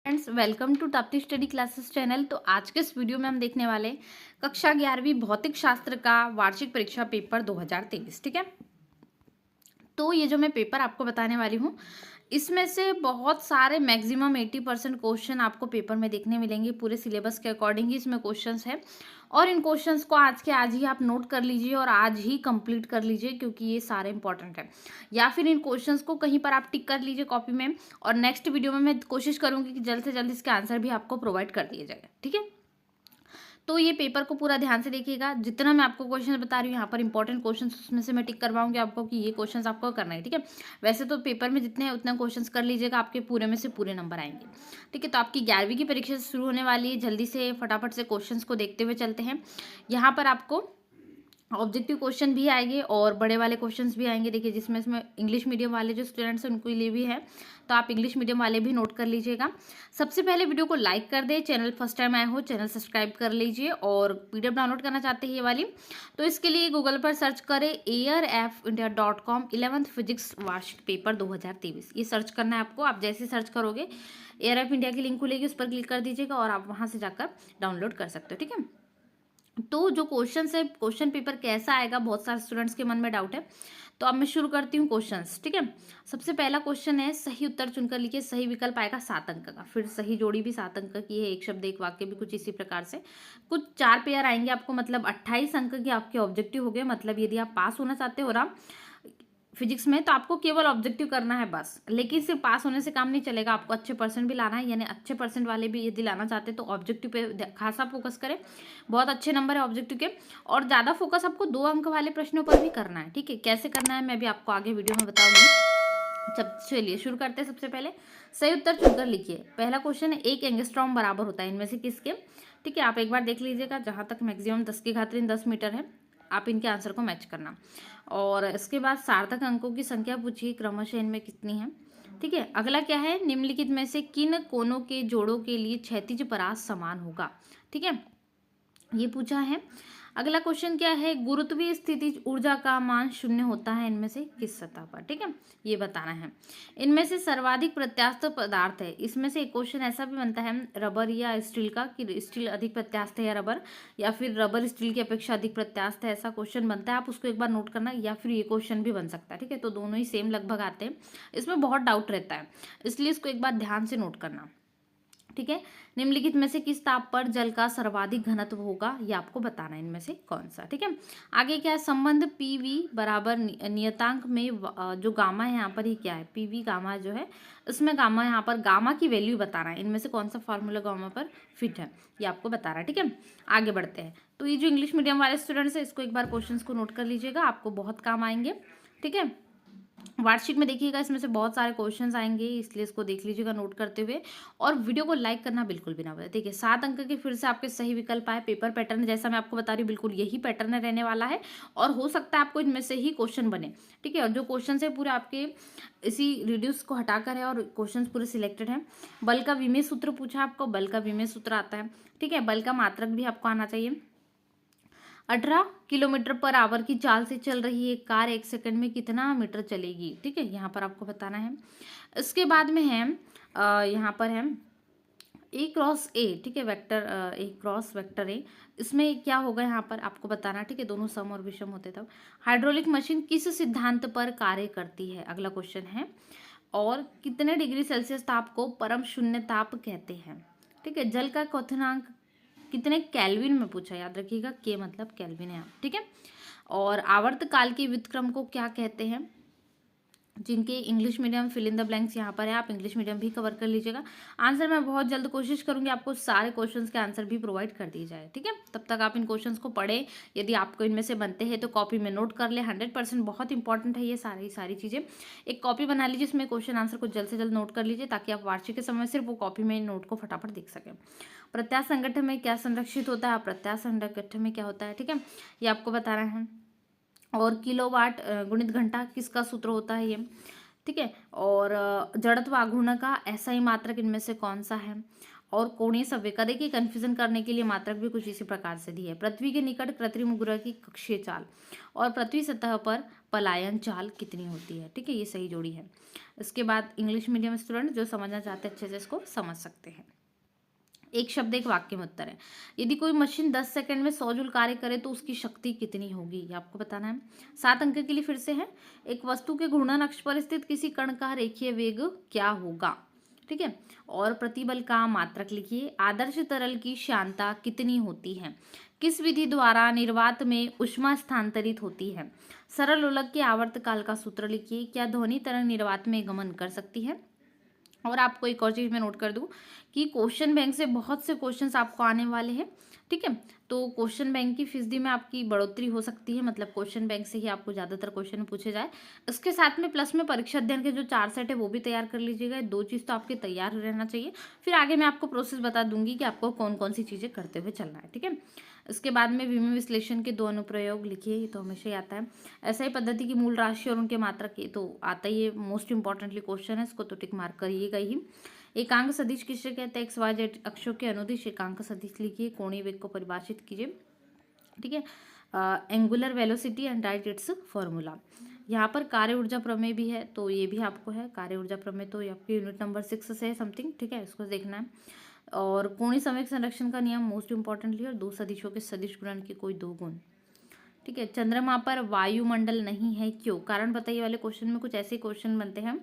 Friends, welcome to Tapti study classes channel. तो आज के इस वीडियो में हम देखने वाले कक्षा 11वीं भौतिक शास्त्र का वार्षिक परीक्षा पेपर 2023। ठीक है, तो ये जो मैं पेपर आपको बताने वाली हूँ, इसमें से बहुत सारे मैक्सिमम 80% क्वेश्चन आपको पेपर में देखने मिलेंगे। पूरे सिलेबस के अकॉर्डिंग ही इसमें क्वेश्चंस है और इन क्वेश्चंस को आज के आज ही आप नोट कर लीजिए और आज ही कंप्लीट कर लीजिए, क्योंकि ये सारे इंपॉर्टेंट है। या फिर इन क्वेश्चंस को कहीं पर आप टिक कर लीजिए कॉपी में, और नेक्स्ट वीडियो में मैं कोशिश करूंगी कि जल्द से जल्द इसके आंसर भी आपको प्रोवाइड कर दिए जाएगा। ठीक है, तो ये पेपर को पूरा ध्यान से देखिएगा। जितना मैं आपको क्वेश्चन बता रही हूँ यहाँ पर इंपॉर्टेंट क्वेश्चन, उसमें से मैं टिक करवाऊंगी आपको कि ये क्वेश्चन आपको करना है। ठीक है, वैसे तो पेपर में जितने हैं उतने क्वेश्चन कर लीजिएगा, आपके पूरे में से पूरे नंबर आएंगे। ठीक है, तो आपकी 11वीं की परीक्षा शुरू होने वाली है। जल्दी से फटाफट से क्वेश्चन को देखते हुए चलते हैं। यहाँ पर आपको ऑब्जेक्टिव क्वेश्चन भी आएंगे और बड़े वाले क्वेश्चंस भी आएंगे। देखिए, जिसमें इसमें इंग्लिश मीडियम वाले जो स्टूडेंट्स हैं उनके लिए भी है, तो आप इंग्लिश मीडियम वाले भी नोट कर लीजिएगा। सबसे पहले वीडियो को लाइक कर दे, चैनल फर्स्ट टाइम आए हो चैनल सब्सक्राइब कर लीजिए, और पीडीएफ डाउनलोड करना चाहते हैं ये वाली, तो इसके लिए गूगल पर सर्च करें airfindia.com 11th फिजिक्स वार्षिक पेपर 2023। ये सर्च करना है आपको। आप जैसे सर्च करोगे एयर एफ इंडिया की लिंक खुलेगी, उस पर क्लिक कर दीजिएगा और आप वहाँ से जाकर डाउनलोड कर सकते हो। ठीक है, तो जो क्वेश्चन है, क्वेश्चन पेपर कैसा आएगा, बहुत सारे स्टूडेंट्स के मन में डाउट है, तो अब मैं शुरू करती हूँ क्वेश्चंस। ठीक है, सबसे पहला क्वेश्चन है, सही उत्तर चुनकर लिखिए। सही विकल्प आएगा 7 अंक का, फिर सही जोड़ी भी 7 अंक की है, एक शब्द एक वाक्य भी कुछ इसी प्रकार से। कुछ 4 पेयर आएंगे आपको, मतलब 28 अंक की आपके ऑब्जेक्टिव हो गए। मतलब यदि आप पास होना चाहते हो और फिजिक्स में, तो आपको केवल ऑब्जेक्टिव करना है बस। लेकिन सिर्फ पास होने से काम नहीं चलेगा, आपको अच्छे परसेंट भी लाना है। यानी अच्छे परसेंट वाले भी यदि लाना चाहते हैं तो ऑब्जेक्टिव पे खासा फोकस करें। बहुत अच्छे नंबर है ऑब्जेक्टिव के, और ज़्यादा फोकस आपको 2 अंक वाले प्रश्नों पर भी करना है। ठीक है, कैसे करना है मैं भी आपको आगे वीडियो में बताऊंगी। जब चलिए शुरू करते हैं। सबसे पहले सही उत्तर चुनकर लिखिए। पहला क्वेश्चन है, 1 एंगस्ट्रॉम बराबर होता है इनमें से किसके। ठीक है, आप एक बार देख लीजिएगा। जहाँ तक मैक्सिमम 10 की घात 10 मीटर है, आप इनके आंसर को मैच करना। और इसके बाद सार्थक अंकों की संख्या पूछिए, क्रमशः इनमें कितनी है। ठीक है, अगला क्या है, निम्नलिखित में से किन कोनों के जोड़ों के लिए क्षैतिज परास समान होगा। ठीक है, ये पूछा है। अगला क्वेश्चन क्या है, गुरुत्वीय स्थिति ऊर्जा का मान 0 होता है इनमें से किस सतह पर। ठीक है, ये बताना है। इनमें से सर्वाधिक प्रत्यास्थ पदार्थ है, इसमें से एक क्वेश्चन ऐसा भी बनता है रबर या स्टील का, कि स्टील अधिक प्रत्यास्थ है या रबर, या फिर रबर स्टील की अपेक्षा अधिक प्रत्यास्थ है, ऐसा क्वेश्चन बनता है। आप उसको एक बार नोट करना, या फिर ये क्वेश्चन भी बन सकता है। ठीक है, तो दोनों ही सेम लगभग आते हैं, इसमें बहुत डाउट रहता है, इसलिए इसको एक बार ध्यान से नोट करना। ठीक है, निम्नलिखित में से किस ताप पर जल का सर्वाधिक घनत्व होगा, ये आपको बताना है इनमें से कौन सा। ठीक है, आगे क्या है, संबंध पीवी बराबर नियतांक में जो गामा है यहाँ पर ही क्या है, पीवी गामा जो है, इसमें गामा यहाँ पर गामा की वैल्यू बताना है। इनमें से कौन सा फॉर्मूला गामा पर फिट है, ये आपको बताना है। ठीक है, आगे बढ़ते हैं। तो ये जो इंग्लिश मीडियम वाले स्टूडेंट्स है, इसको एक बार क्वेश्चन को नोट कर लीजिएगा, आपको बहुत काम आएंगे। ठीक है, वार्षिक में देखिएगा, इसमें से बहुत सारे क्वेश्चंस आएंगे, इसलिए इसको देख लीजिएगा नोट करते हुए, और वीडियो को लाइक करना बिल्कुल भी ना भूलें। देखिए, 7 अंक के फिर से आपके सही विकल्प आए। पेपर पैटर्न जैसा मैं आपको बता रही हूँ, बिल्कुल यही पैटर्न रहने वाला है, और हो सकता है आपको इनमें से ही क्वेश्चन बने। ठीक है, और जो क्वेश्चन है पूरे आपके इसी रिड्यूस को हटाकर है, और क्वेश्चन पूरे सिलेक्टेड है। बल का विमेय सूत्र पूछा आपको, बल का विमेय सूत्र आता है। ठीक है, बल का मात्रक भी आपको आना चाहिए। 18 किलोमीटर पर आवर की चाल से चल रही एक कार 1 सेकंड में कितना मीटर चलेगी। ठीक है, यहाँ पर आपको बताना है। इसके बाद में है यहाँ पर है ए क्रॉस ए। ठीक है, vector A cross vector A, इसमें क्या होगा यहाँ पर आपको बताना। ठीक है, दोनों सम और विषम होते तब। हाइड्रोलिक मशीन किस सिद्धांत पर कार्य करती है, अगला क्वेश्चन है। और कितने डिग्री सेल्सियस ताप को परम शून्य ताप कहते हैं। ठीक है, जल का क्वथनांक कितने केल्विन में पूछा, याद रखिएगा, के मतलब केल्विन है। ठीक है, और आवर्त काल के व्युत्क्रम को क्या कहते हैं। जिनके English medium fill in the blanks यहाँ पर है, आप इंग्लिश मीडियम भी कवर कर लीजिएगा। आंसर मैं बहुत जल्द कोशिश करूंगी आपको सारे क्वेश्चंस के आंसर भी प्रोवाइड कर दिए जाए। ठीक है, तब तक आप इन क्वेश्चंस को पढ़ें। यदि आपको इनमें से बनते हैं तो कॉपी में नोट कर ले। 100% बहुत इंपॉर्टेंट है ये सारी चीज़ें। एक कॉपी बना लीजिए, इसमें क्वेश्चन आंसर को जल्द से जल्द नोट कर लीजिए, ताकि आप वार्षिक के समय सिर्फ वो कॉपी में नोट को फटाफट देख सकें। प्रत्यास्थ संगठन में क्या संरक्षित होता है, प्रत्यास्थ संगठन में क्या होता है। ठीक है, ये आपको बताना है। और किलोवाट गुणित घंटा किसका सूत्र होता है ये। ठीक है, और जड़त्व आघूर्ण का ऐसा ही मात्रक इनमें से कौन सा है। और कोणीय संवेग, देखिए कंफ्यूजन करने के लिए मात्रक भी कुछ इसी प्रकार से दी है। पृथ्वी के निकट कृत्रिम उपग्रह की कक्षीय चाल, और पृथ्वी सतह पर पलायन चाल कितनी होती है। ठीक है, ये सही जोड़ी है। इसके बाद इंग्लिश मीडियम स्टूडेंट जो समझना चाहते हैं अच्छे से इसको समझ सकते हैं। एक शब्द एक वाक्य में उत्तर है। यदि कोई मशीन 10 सेकंड में 100 जूल कार्य करे तो उसकी शक्ति कितनी होगी, ये आपको बताना है। 7 अंक के लिए फिर से है। एक वस्तु के घूर्णन अक्ष पर स्थित किसी कण का रेखीय वेग क्या होगा। ठीक है, और प्रतिबल का मात्रक लिखिए। आदर्श तरल की श्यानता कितनी होती है। किस विधि द्वारा निर्वात में ऊष्मा स्थानांतरित होती है। सरल लोलक के आवर्तकाल का सूत्र लिखिए। क्या ध्वनि तरंग निर्वात में गमन कर सकती है। और आपको एक और चीज़ मैं नोट कर दूं कि क्वेश्चन बैंक से बहुत से क्वेश्चंस आपको आने वाले हैं। ठीक है, तो क्वेश्चन बैंक की फीसदी में आपकी बढ़ोतरी हो सकती है, मतलब क्वेश्चन बैंक से ही आपको ज़्यादातर क्वेश्चन पूछे जाए। इसके साथ में प्लस में परीक्षा अध्ययन के जो 4 सेट है वो भी तैयार कर लीजिएगा। 2 चीज़ तो आपके तैयार रहना चाहिए। फिर आगे मैं आपको प्रोसेस बता दूंगी कि आपको कौन कौन सी चीज़ें करते हुए चलना है। ठीक है, इसके बाद में विमिव विश्लेषण के 2 अनुप्रयोग लिखिए, ये तो हमेशा ही आता है। ऐसा ही पद्धति की मूल राशि और उनके मात्रक, ये तो आता ही है, मोस्ट इंपॉर्टेंटली क्वेश्चन है, इसको तो टिक मार्क करिएगा ही। एकांक सदिश किसे कहते हैं। XYZ अक्षों के अनुदिश एकांक सदिश लिखिए। कोणीय वेग को परिभाषित कीजिए। ठीक है, angular velocity and right it's formula. यहाँ पर कार्य ऊर्जा प्रमेय भी है, तो ये भी आपको है। कार्य ऊर्जा प्रमेय तो ये आपकी यूनिट नंबर 6 से है समथिंग। ठीक है, इसको देखना है। और कोणीय संवेग संरक्षण का नियम मोस्ट इंपॉर्टेंटली, और 2 सदिशों के सदिश गुणन के कोई 2 गुण। ठीक है, चंद्रमा पर वायुमंडल नहीं है, क्यों। कारण बताइए वाले क्वेश्चन में कुछ ऐसे क्वेश्चन बनते हैं।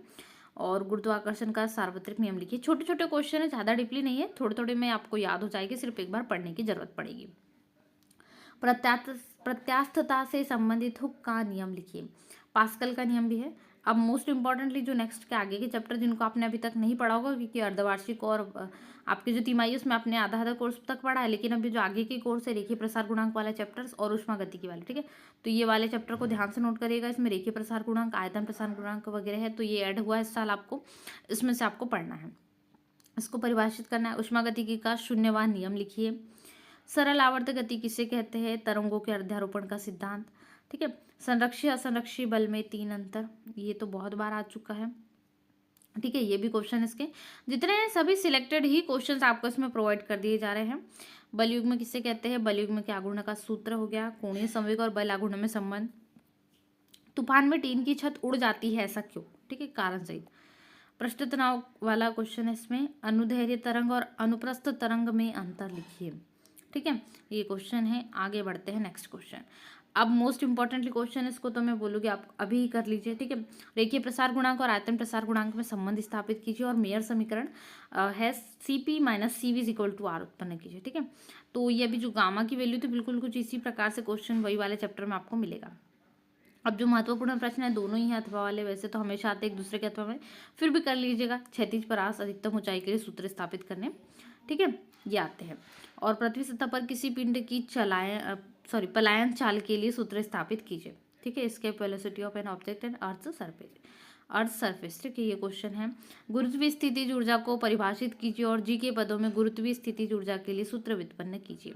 और गुरुत्वाकर्षण का सार्वत्रिक नियम लिखिए। छोटे छोटे क्वेश्चन है, ज़्यादा डीपली नहीं है, थोड़े थोड़े में आपको याद हो जाएगी, सिर्फ एक बार पढ़ने की जरूरत पड़ेगी। प्रत्यास्थता से संबंधित हुक का नियम लिखिए। पास्कल का नियम भी है। अब मोस्ट इंपॉर्टेंटली जो नेक्स्ट के आगे के चैप्टर जिनको आपने अभी तक नहीं पढ़ा होगा, क्योंकि अर्धवार्षिक और आपकी जो तिमाही उसमें आपने आधा आधा कोर्स तक पढ़ा है, लेकिन अभी जो आगे के कोर्स है रेखीय प्रसार गुणांक वाले चैप्टर्स और ऊष्मागतिकी वाले। ठीक है, तो ये वाले चैप्टर को ध्यान से नोट करिएगा। इसमें रेखीय प्रसार गुणांक, आयतन प्रसार गुणांक वगैरह है, तो ये ऐड हुआ है इस साल आपको, इसमें से आपको पढ़ना है, इसको परिभाषित करना है। ऊष्मागतिकी का शून्यवान नियम लिखिए। सरल आवर्त गति किसे कहते हैं। तरंगों के अध्यारोपण का सिद्धांत। ठीक है, संरक्षी असंरक्षी बल में 3 अंतर, ये तो बहुत बार आ चुका है। ठीक है, ये भी क्वेश्चन इसके जितने हैं सभी सिलेक्टेड ही क्वेश्चंस आपको इसमें प्रोवाइड कर दिए जा रहे हैं। बलयुग्म किसे कहते हैं। बलयुग्म के आघूर्ण का सूत्र हो गया। कोणीय संवेग और बल आघूर्ण में संबंध। तूफान में टीन की छत उड़ जाती है, ऐसा क्यों। ठीक है, कारण सहित। पृष्ठ तनाव वाला क्वेश्चन है इसमें। अनुदैर्ध्य तरंग और अनुप्रस्थ तरंग में अंतर लिखिए। ठीक है, ये क्वेश्चन है। आगे बढ़ते हैं नेक्स्ट क्वेश्चन। अब मोस्ट इंपॉर्टेंटली क्वेश्चन इसको तो मैं बोलूँगी आप अभी ही कर लीजिए। ठीक है, रेखीय प्रसार गुणांक और आयतन प्रसार गुणांक में संबंध स्थापित कीजिए और मेयर समीकरण है CP - CV = R उत्पन्न कीजिए। ठीक है, तो ये अभी जो गामा की वैल्यू थी बिल्कुल कुछ इसी प्रकार से क्वेश्चन वही वाले चैप्टर में आपको मिलेगा। अब जो महत्वपूर्ण प्रश्न है दोनों ही हैं अथवा वाले, वैसे तो हमेशा आते एक दूसरे के अथवा में, फिर भी कर लीजिएगा। क्षैतिज परास अधिकतम ऊंचाई के लिए सूत्र स्थापित करने। ठीक है, ये आते हैं। और पृथ्वी सतह पर किसी पिंड की पलायन चाल के लिए सूत्र स्थापित कीजिए। ठीक है, escape velocity of an object and earth surface. ठीक है, ये क्वेश्चन है। गुरुत्वीय स्थितिज ऊर्जा को परिभाषित कीजिए और जी के पदों में गुरुत्वीय स्थितिज ऊर्जा के लिए सूत्र व्युत्पन्न कीजिए।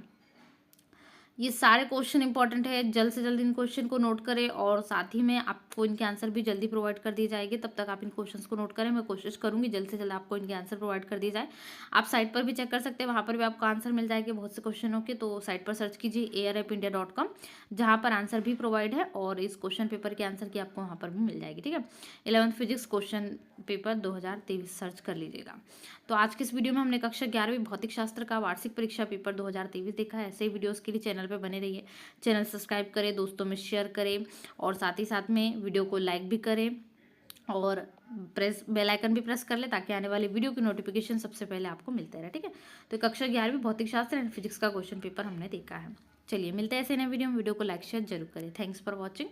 ये सारे क्वेश्चन इंपॉर्टेंट है, जल्द से जल्द इन क्वेश्चन को नोट करें और साथ ही में आपको इनके आंसर भी जल्दी प्रोवाइड कर दिए जाएंगे। तब तक आप इन क्वेश्चंस को नोट करें, मैं कोशिश करूंगी जल्द से जल्द आपको इनके आंसर प्रोवाइड कर दिए जाए। आप साइट पर भी चेक कर सकते हैं, वहाँ पर भी आपको आंसर मिल जाएंगे बहुत से क्वेश्चनों के। तो साइट पर सर्च कीजिए airapindia.com, जहाँ पर आंसर भी प्रोवाइड है और इस क्वेश्चन पेपर के आंसर की आपको वहाँ पर भी मिल जाएगी। ठीक है, 11th physics question paper 2023 search कर लीजिएगा। तो आज के इस वीडियो में हमने कक्षा 11वीं भौतिक शास्त्र का वार्षिक परीक्षा पेपर 2023 देखा है। ऐसे ही वीडियोस के लिए चैनल पर बने रहिए। चैनल सब्सक्राइब करें, दोस्तों में शेयर करें और साथ ही साथ में वीडियो को लाइक भी करें और बेल आइकन भी प्रेस कर ले ताकि आने वाली वीडियो की नोटिफिकेशन सबसे पहले आपको मिलते रहे। ठीक है, तो कक्षा 11वीं भौतिक शास्त्र एंड फिजिक्स का क्वेश्चन पेपर हमने देखा है। चलिए मिलते हैं ऐसे नए वीडियो में। वीडियो को लाइक शेयर जरूर करें। Thanks for watching.